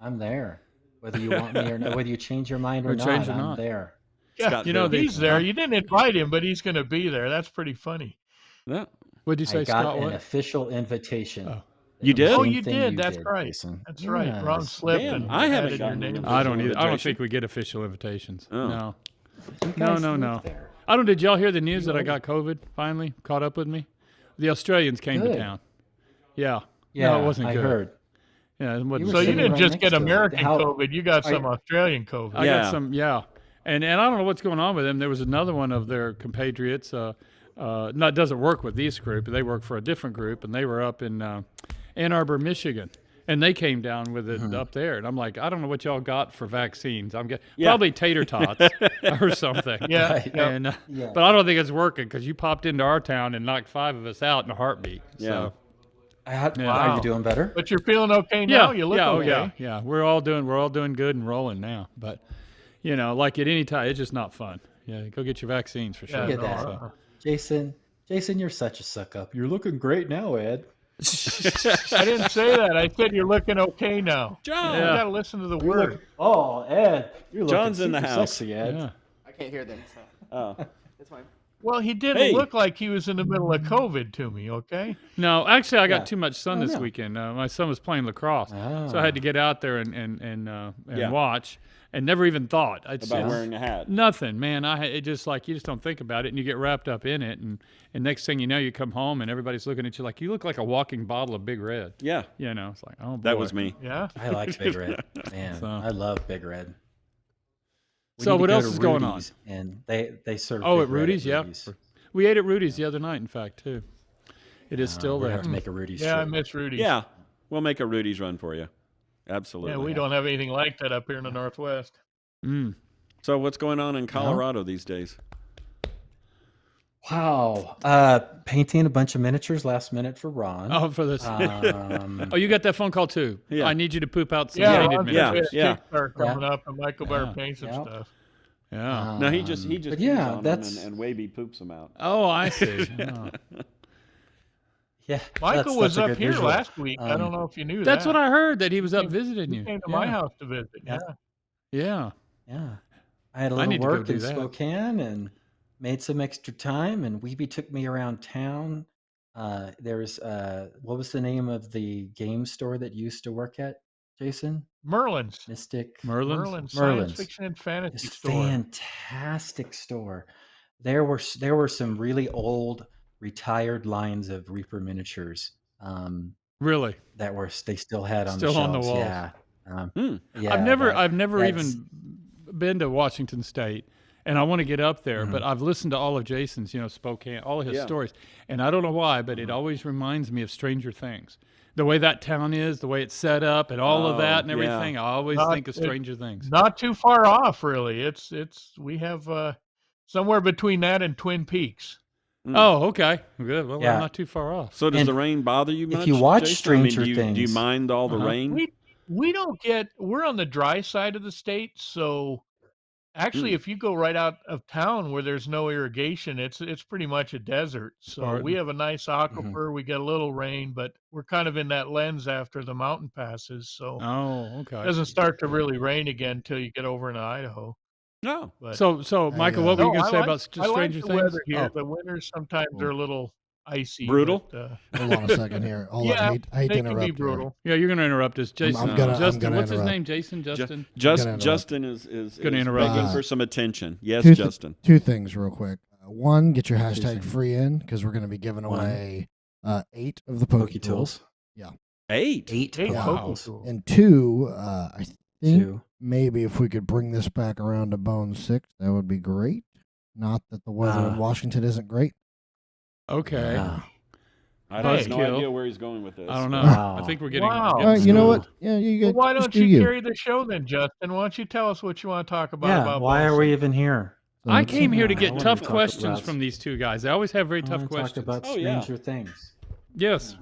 I'm there. Whether you want me or not, whether you change your mind or not, I'm there. Yeah, he's there. You didn't invite him, but he's going to be there. That's pretty funny. Yeah. What did you say, I got Scott? an official invitation. Oh. You did? Oh, you did. That's right. Jason. That's right. Yes. Ron slipped and I haven't gotten your name. I don't either. I don't think we get official invitations. Oh. No. I don't. Did y'all hear the news that I got COVID finally? Caught up with me? The Australians came to town. Yeah. No, it wasn't good. I heard. Yeah, so you didn't just get American COVID, you got some Australian COVID. I got some, and I don't know what's going on with them. There was another one of their compatriots. Doesn't work with this group. They work for a different group, and they were up in Ann Arbor, Michigan, and they came down with it up there. And I'm like, I don't know what y'all got for vaccines. I'm getting probably tater tots or something. Yeah. But I don't think it's working because you popped into our town and knocked 5 of us out in a heartbeat. Yeah. So. Are you doing better? But you're feeling okay now. You look okay. Yeah. We're all doing good and rolling now. But like at any time, it's just not fun. Yeah, go get your vaccines for sure. Look at that, so. Jason, you're such a suck up. You're looking great now, Ed. I didn't say that. I said you're looking okay now. John, you got to listen to the word. Ed, you're John's in the house. Sexy, Ed. Yeah. I can't hear them. So. Oh, it's fine. Well, he didn't look like he was in the middle of COVID to me, okay? No, actually, I got too much sun this weekend. My son was playing lacrosse, so I had to get out there and watch, and never even thought. About wearing a hat. Nothing, man. It just like you just don't think about it, and you get wrapped up in it, and next thing you know, you come home, and everybody's looking at you like you look like a walking bottle of Big Red. Yeah. It's like, oh, boy. That was me. Yeah. I like Big Red. Man, I love Big Red. So what else is going on? And they serve. Oh, at Rudy's, We ate at Rudy's the other night, in fact, too. It is still there. We have to make a Rudy's. Yeah, I miss Rudy's. Yeah, we'll make a Rudy's run for you. Absolutely. Yeah, we don't have anything like that up here in the Northwest. So what's going on in Colorado these days? Wow. Painting a bunch of miniatures last minute for Ron. Oh, for this. You got that phone call too. Yeah. I need you to poop out some painted miniatures. Yeah. Coming up, and Michael Bear paints and stuff. Yeah. No, he just pees on them and Waby poops them out. Oh, I see. Yeah, Michael was a up good here visual. last week. I don't know if you knew that. That's what I heard, that he was up visiting He you. came to my house to visit. Yeah. Yeah. Yeah. I had a I little need to go work do in that. Spokane and made some extra time, and Weeby took me around town. There's what was the name of the game store that you used to work at, Jason? Merlin's. Mystic. Merlin's. Science fiction and fantasy This store. fantastic store. There were some really old retired lines of Reaper miniatures. Really? They still had on the Still on the shelves. walls. Yeah. Yeah. I've never even been to Washington State, and I want to get up there, but I've listened to all of Jason's, Spokane, all of his stories, and I don't know why, but it always reminds me of Stranger Things. The way that town is, the way it's set up, and all of that and everything. I always think of Stranger Things. Not too far off, really. We have somewhere between that and Twin Peaks. Oh, okay, good. Well, I'm not too far off. So does the rain bother you much? If you watch Jason? Stranger do you Things, mind all the rain? We don't we're on the dry side of the state, so actually if you go right out of town where there's no irrigation, it's pretty much a desert. So we have a nice aquifer, we get a little rain, but we're kind of in that lens after the mountain passes, so it doesn't start to really rain again until you get over into Idaho. No. But, so Michael, what were you going to say about Stranger Things? Weather here. The winters sometimes are a little icy. Brutal? But, hold on a second here. I hate to interrupt. Can be brutal. Yeah, you're going to interrupt us. Jason. Justin, what's his name? Jason? Justin? Justin is going to interrupt begging for some attention. Yes, Justin. Two things real quick. One, get your hashtag free in, because we're going to be giving away 8 of the Poke Tools. Yeah. 8? 8 wow. And 2, I think maybe if we could bring this back around to Bone 6, that would be great. Not that the weather in Washington isn't great. Okay. I have no idea where he's going with this. I don't know. I think we're getting. You know what? Yeah, you get. Why don't you carry the show then, Justin? Why don't you tell us what you want to talk about? Yeah. Why are we even here? I came here to get tough questions from these two guys. They always have very tough questions. Talk about Stranger Things. Yes.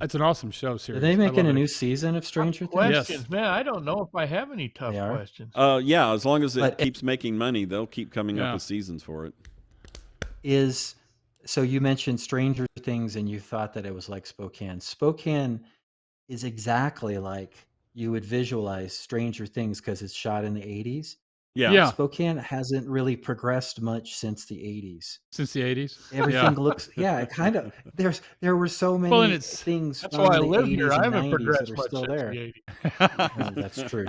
It's an awesome show series. Are they making a new season of Stranger Things? Questions, man. I don't know if I have any tough questions. Yeah, as long as it keeps making money, they'll keep coming up with seasons for it. So you mentioned Stranger Things and you thought that it was like Spokane. Spokane is exactly like you would visualize Stranger Things because it's shot in the 80s. Yeah. Spokane hasn't really progressed much since the 80s. Since the 80s? Everything looks, it kind of, there were so many things that's why I live here. I haven't progressed much still there. The 80s. That's true,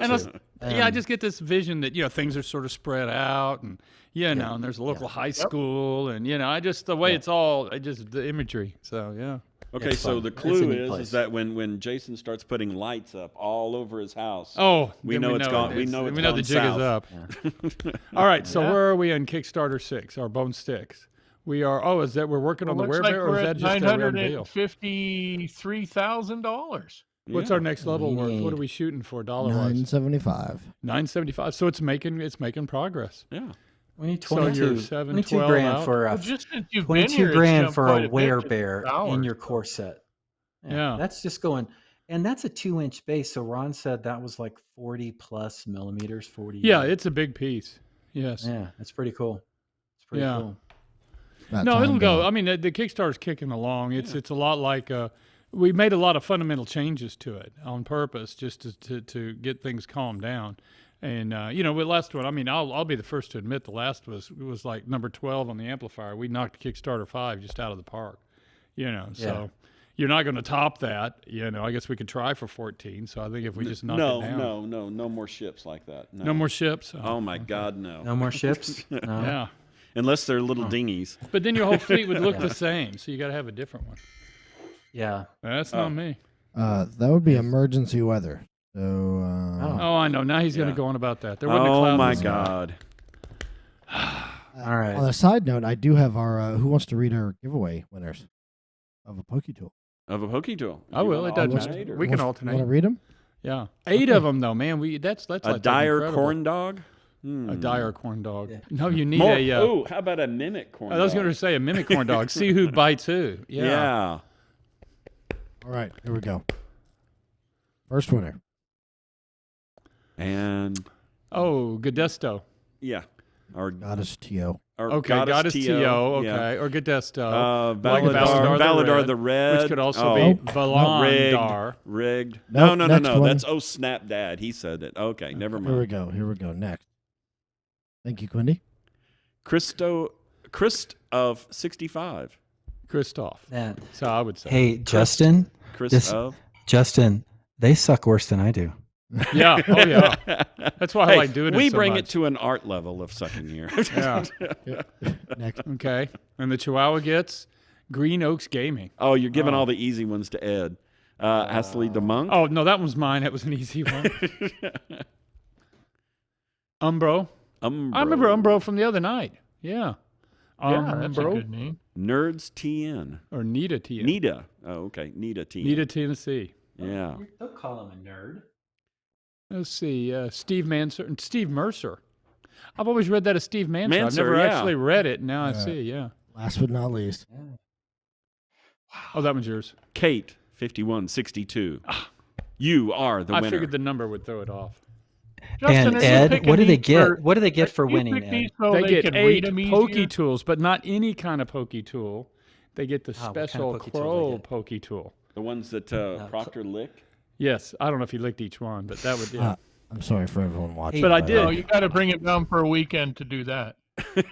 I just get this vision that, things are sort of spread out and, and there's a local high school and, the way it's all, the imagery. So, yeah. Okay, so the clue is that when Jason starts putting lights up all over his house, we know it's gone. We know the jig is up. All right, so where are we on Kickstarter 6? Our Bone Sticks. We are. Oh, is that we're working on the werebear, or is that just a round deal? $953,000. What's our next level worth? What are we shooting for dollar-wise? $975. $975. So it's making progress. Yeah. We need 22 $7, grand for a $22 werebear in your core set. Yeah. That's just going, and that's a 2-inch base. So Ron said that was like 40+ millimeters, 40. Yeah, it's a big piece. Yes. Yeah, that's pretty cool. It's pretty cool. No, it'll go. I mean, the Kickstarter's kicking along. It's a lot like we made a lot of fundamental changes to it on purpose just to get things calmed down. And with last one, I mean, I'll be the first to admit the last was like number 12 on the amplifier. We knocked Kickstarter 5 just out of the park, So you're not going to top that. I guess we could try for 14. So I think if we just knock it down. No more ships like that. No more ships. Oh my God, no. No more ships. No. Yeah. Unless they're little dinghies. But then your whole fleet would look the same. So you got to have a different one. Yeah. That's not me. That would be emergency weather. So, I know. Now he's going to go on about that. There wasn't a cloud. Oh my God! All right. On a side note, I do have our who wants to read our giveaway winners of a Poke Tool. Of a Poke Tool. I will. It doesn't matter. We can alternate. Want to read them? Yeah, 8 of them though, man. That's a like dire corn dog. A dire corn dog. Yeah. No, you need how about a mimic corn dog? I was going to say a mimic corn dog. See who bites who. Yeah. All right, here we go. First winner. And Godesto. Yeah. or Goddess Tio. Okay, Goddess Tio. Okay, yeah. or Gadesto. Valadar the Red. Which could also be Valandar. Rigged. Nope, No. next one. That's Oh Snap Dad. He said it. Okay, never mind. Here we go. Next. Thank you, Quindy. Christ of 65. Christoph. So I would say. Hey, Justin. Justin, they suck worse than I do. Yeah. Oh, yeah. That's why I like doing it. We so bring much. it to an art level of sucking here. Yeah. Next. Okay. And the Chihuahua gets Green Oaks Gaming. Oh, you're giving all the easy ones to Ed. Astley the Monk. Oh, no, that was mine. That was an easy one. Umbro. I remember Umbro from the other night. Yeah. That's a good name. Nerds TN. Or Nita TN. Nita. Oh, okay. Nita TN. Nita, Tennessee. Yeah. Don't call him a nerd. Let's see. Steve Manser and Steve Mercer. I've always read that as Steve Manser. I've Manser, never actually read it. Now I see. Yeah. Last but not least. Oh, that one's yours. Kate 5162. You are the winner. I figured the number would throw it off. Justin, and Ed, what do they get? What do they get for winning? Ed? They get 8 pokey tools, but not any kind of pokey tool. They get the special Crow pokey tool. The ones that Proctor licked? Yes. I don't know if he licked each one, but that would, yeah. I'm sorry for everyone watching. But I did. Oh, you got to bring it down for a weekend to do that.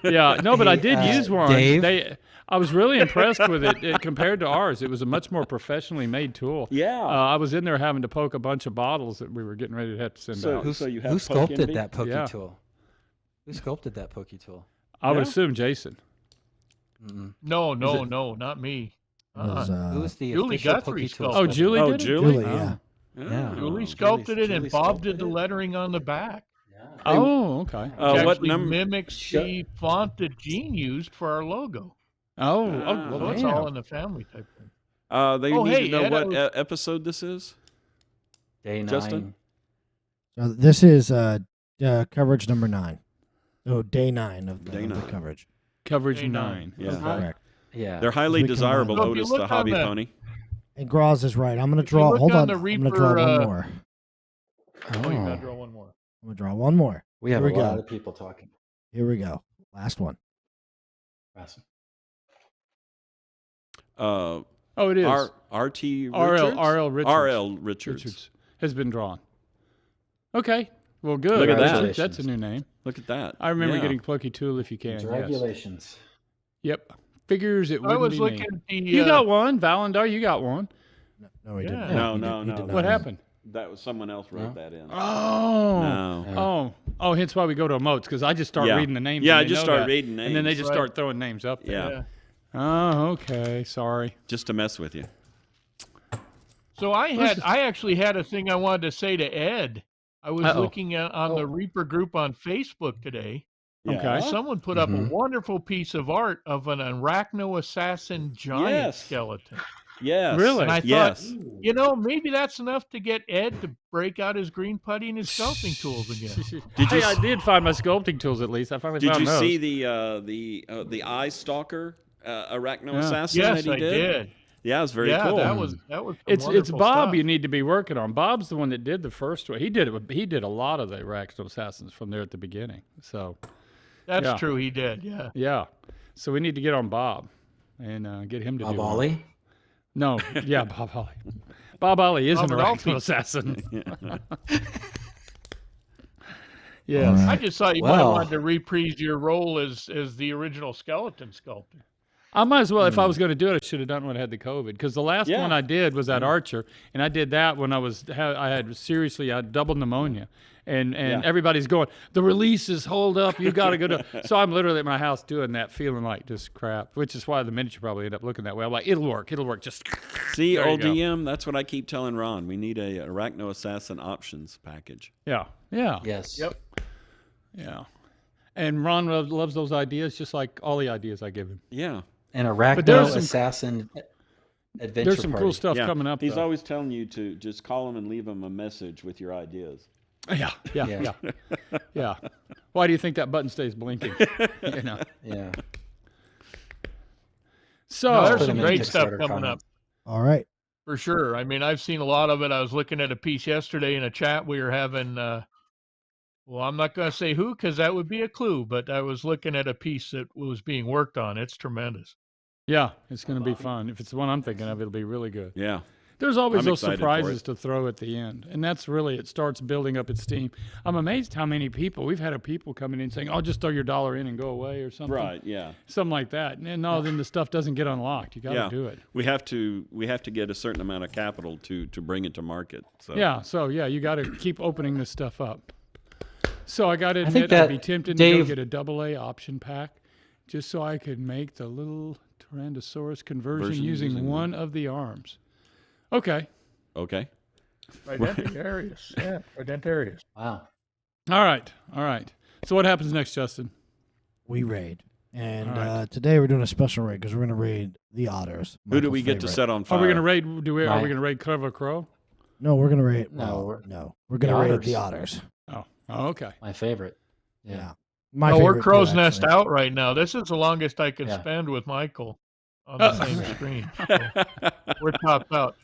Yeah. No, but I did use one. Dave? I was really impressed with it compared to ours. It was a much more professionally made tool. Yeah. I was in there having to poke a bunch of bottles that we were getting ready to have to send out. Who sculpted that pokey tool? Who sculpted that pokey tool? I would assume Jason. No, not me. Who's the Julie official Guthrie pokey tool? Oh, Julie did it? Julie, yeah. Julie sculpted it, and Bob did the lettering on the back. Oh, okay. What number? Mimics the font that Gene used for our logo. Well, it's all in the family type thing. They need to know what episode this is. Day 9. Justin? So this is coverage number 9. So day 9 of the coverage. Coverage 9. Yeah. Correct. Yeah. They're highly desirable, Otis the Hobby Pony. And Graz is right. I'm going to draw. Hold on. I'm going to draw one more. Oh, you got to draw one more. I'm going to draw one more. We have a lot of people talking. Here we go. Last one. Awesome. It is. R.T. Richards? R.L. Richards. R.L. Richards has been drawn. Okay. Well, good. Look at that. That's a new name. Look at that. I remember getting Plucky Tool if you can. Congratulations. Yes. Yep. Figures it wouldn't I was be looking me. at the. You got one. Valandar, you got one. No, he didn't. No. What happened? That was someone else wrote that in. Oh, hence why we go to emotes, because I just start reading the names. Yeah, I just start reading names. And then they just start throwing names up there. Yeah. Oh, okay. Sorry. Just to mess with you. So I actually had a thing I wanted to say to Ed. I was looking on the Reaper group on Facebook today. Okay. Someone put up a wonderful piece of art of an Arachno Assassin giant skeleton. Yes. Really? And I thought, maybe that's enough to get Ed to break out his green putty and his sculpting tools again. I did find my sculpting tools at least. I finally found those. Did you see the Eye Stalker Arachno Assassin yes, that he did? I did. Yeah, it was very cool. that was It's Bob stuff. you need to be working on. Bob's the one that did the first one. He did a lot of the Arachno Assassins from there at the beginning. So that's true. He did. Yeah. Yeah. So we need to get on Bob and get him to do Bob Ollie? No. Yeah, Bob Ollie. Bob Ollie is an Arachno Assassin. Yes. Right. I just thought you might have wanted to reprise your role as the original skeleton sculptor. I might as well, if I was going to do it, I should have done when I had the COVID. Because the last one I did was at Archer, and I did that when I had double pneumonia. And everybody's going, the releases hold up, you got to go to. So I'm literally at my house doing that, feeling like just crap, which is why the miniature probably end up looking that way. I'm like, it'll work, just. See, old DM, that's what I keep telling Ron. We need a Arachno Assassin options package. Yeah. Yes. Yep. Yeah. And Ron loves those ideas, just like all the ideas I give him. Yeah. An Arachno Assassin adventure There's some cool stuff coming up. He's always telling you to just call him and leave him a message with your ideas. Yeah. Why do you think that button stays blinking? Yeah. So there's some great stuff coming up. All right. For sure. I mean, I've seen a lot of it. I was looking at a piece yesterday in a chat we were having Well, I'm not going to say who because that would be a clue, but I was looking at a piece that was being worked on. It's tremendous. Yeah, it's going to be fun. If it's the one I'm thinking of, it'll be really good. Yeah. There's always those surprises to throw at the end, and that's really, it starts building up its steam. I'm amazed how many people, we've had people coming in saying, oh, just throw your $1 in and go away or something. Right, yeah. Something like that. And no, then the stuff doesn't get unlocked. You got to do it. We have to get a certain amount of capital to bring it to market. So. Yeah, you got to keep opening this stuff up. So I got to admit, I'd be tempted to go get a AA option pack just so I could make the little Tyrannosaurus conversion using one of the arms. Okay. Ridentarius. Yeah, Ridentarius. Wow. All right. So what happens next, Justin? We raid. And today we're doing a special raid because we're going to raid the otters. Who do we get to set on fire? Are we going to raid? Are we going to raid Clever Crow? No, we're going to raid. No, we're going to raid the otters. Oh, okay. My favorite. Yeah. We're Crow's Nest out right now. This is the longest I can spend with Michael on the same screen. So we're topped out.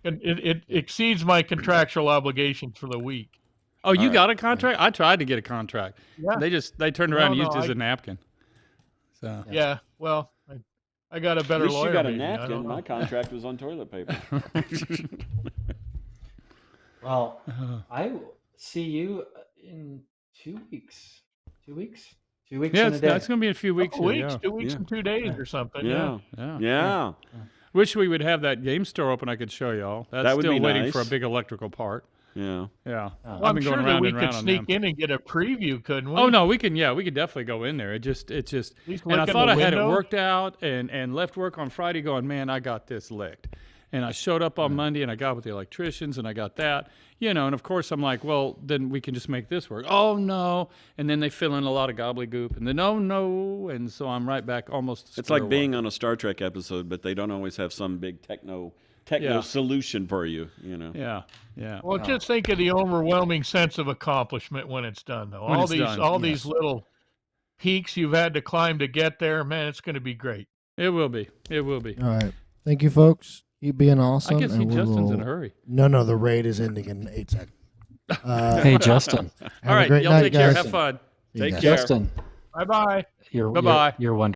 It exceeds my contractual obligations for the week. Oh, you got a contract? I tried to get a contract. Yeah. They turned around and used it as a napkin. So yeah, well, I got a better lawyer. You got a napkin. My contract was on toilet paper. Well, I will see you in 2 weeks. 2 weeks? 2 weeks and a day. It's going to be a few weeks. 2 weeks, 2 weeks and 2 days or something. Yeah. Wish we would have that game store open. I could show y'all. That's still waiting for a big electrical part. Yeah. Well, I'm sure that we could sneak in and get a preview, couldn't we? Oh no, we can. Yeah, we could definitely go in there. It just. And I thought I had it worked out, and left work on Friday, going, man, I got this licked. And I showed up on Monday, and I got with the electricians, and I got that, and of course I'm like, well, then we can just make this work. Oh no, and then they fill in a lot of gobbledygook, and then no, and so I'm right back almost. It's like being on a Star Trek episode, but they don't always have some big techno solution for you, Yeah. Well, just think of the overwhelming sense of accomplishment when it's done, though. These little peaks you've had to climb to get there, man, it's going to be great. It will be. All right. Thank you, folks. Keep being awesome. I guess Justin's in a hurry. No, the raid is ending in 8 seconds. Hey, Justin. All right, y'all take care. Have fun. Take care. Justin. Bye-bye. You're wonderful.